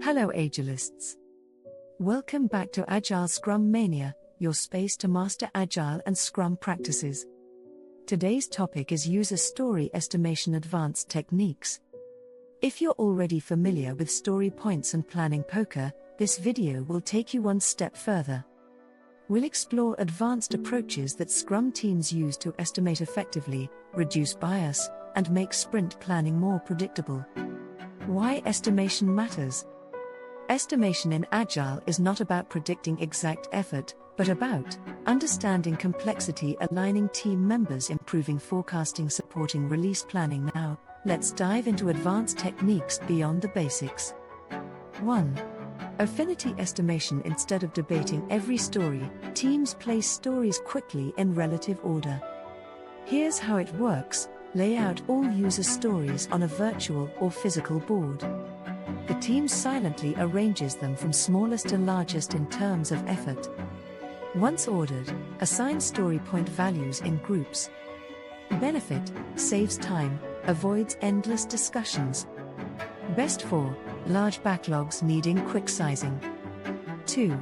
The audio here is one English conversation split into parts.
Hello Agilists. Welcome back to Agile Scrum Mania, your space to master Agile and Scrum practices. Today's topic is user story estimation advanced techniques. If you're already familiar with story points and planning poker, this video will take you one step further. We'll explore advanced approaches that Scrum teams use to estimate effectively, reduce bias, and make sprint planning more predictable. Why estimation matters. Estimation in Agile is not about predicting exact effort, but about understanding complexity, aligning team members, improving forecasting, supporting release planning. Now, let's dive into advanced techniques beyond the basics. 1. Affinity estimation. Instead of debating every story, teams place stories quickly in relative order. Here's how it works. Lay out all user stories on a virtual or physical board. The team silently arranges them from smallest to largest in terms of effort. Once ordered, assign story point values in groups. Benefit: saves time, avoids endless discussions. Best for large backlogs needing quick sizing. 2.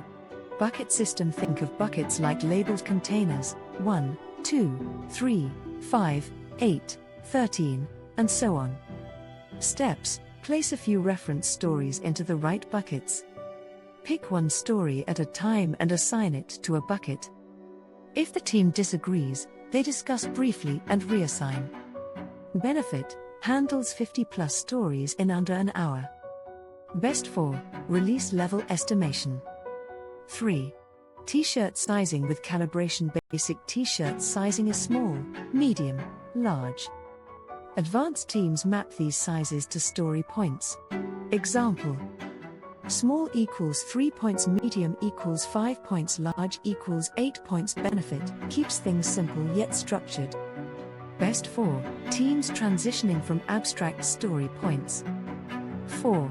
Bucket system. Think of buckets like labeled containers: 1, 2, 3, 5, 8, 13, and so on. Steps: place a few reference stories into the right buckets. Pick one story at a time and assign it to a bucket. If the team disagrees, they discuss briefly and reassign. Benefit: handles 50+ stories in under an hour. Best for release level estimation. 3. T-shirt sizing with calibration. Basic t-shirt sizing is small, medium, large. Advanced teams map these sizes to story points. Example: small equals 3 points, medium equals 5 points, large equals 8 points. Benefit: keeps things simple yet structured. Best for teams transitioning from abstract story points. 4.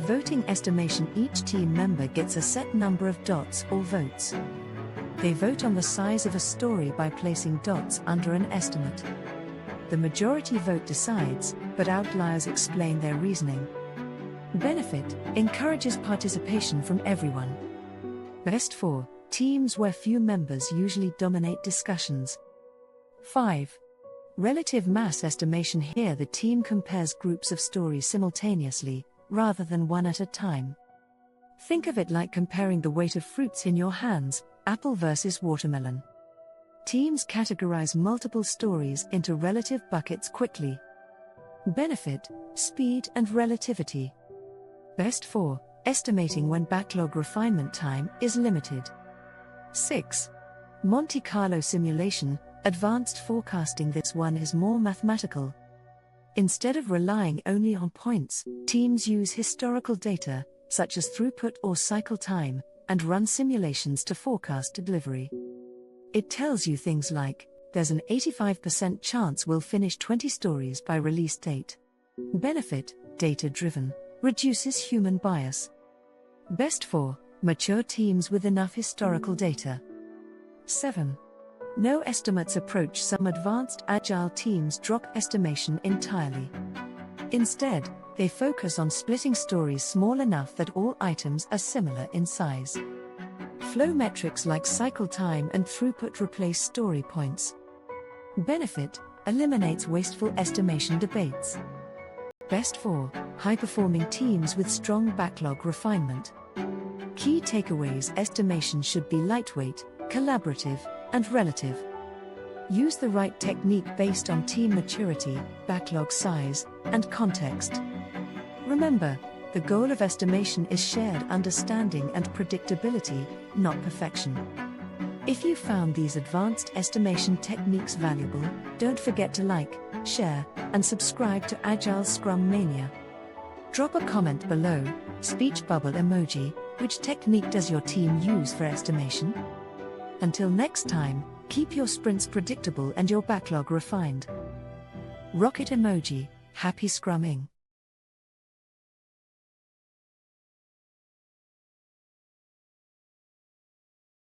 Voting estimation. Each team member gets a set number of dots or votes. They vote on the size of a story by placing dots under an estimate. The majority vote decides, but outliers explain their reasoning. Benefit: encourages participation from everyone. Best for teams where few members usually dominate discussions. 5. Relative mass estimation. Here the team compares groups of stories simultaneously, rather than one at a time. Think of it like comparing the weight of fruits in your hands, apple versus watermelon. Teams categorize multiple stories into relative buckets quickly. Benefit: speed and relativity. Best for estimating when backlog refinement time is limited. 6. Monte Carlo Simulation. Advanced forecasting. This one is more mathematical. Instead of relying only on points, teams use historical data, such as throughput or cycle time, and run simulations to forecast delivery. It tells you things like, there's an 85% chance we'll finish 20 stories by release date. Benefit: data-driven, reduces human bias. Best for mature teams with enough historical data. 7. No estimates approach. Some advanced Agile teams drop estimation entirely. Instead, they focus on splitting stories small enough that all items are similar in size. Flow metrics like cycle time and throughput replace story points. Benefit: eliminates wasteful estimation debates. Best for high-performing teams with strong backlog refinement. Key takeaways: estimation should be lightweight, collaborative, and relative. Use the right technique based on team maturity, backlog size, and context. Remember, the goal of estimation is shared understanding and predictability, not perfection. If you found these advanced estimation techniques valuable, don't forget to like, share, and subscribe to Agile Scrum Mania. Drop a comment below, speech bubble emoji. Which technique does your team use for estimation? Until next time, keep your sprints predictable and your backlog refined. Rocket emoji. Happy scrumming.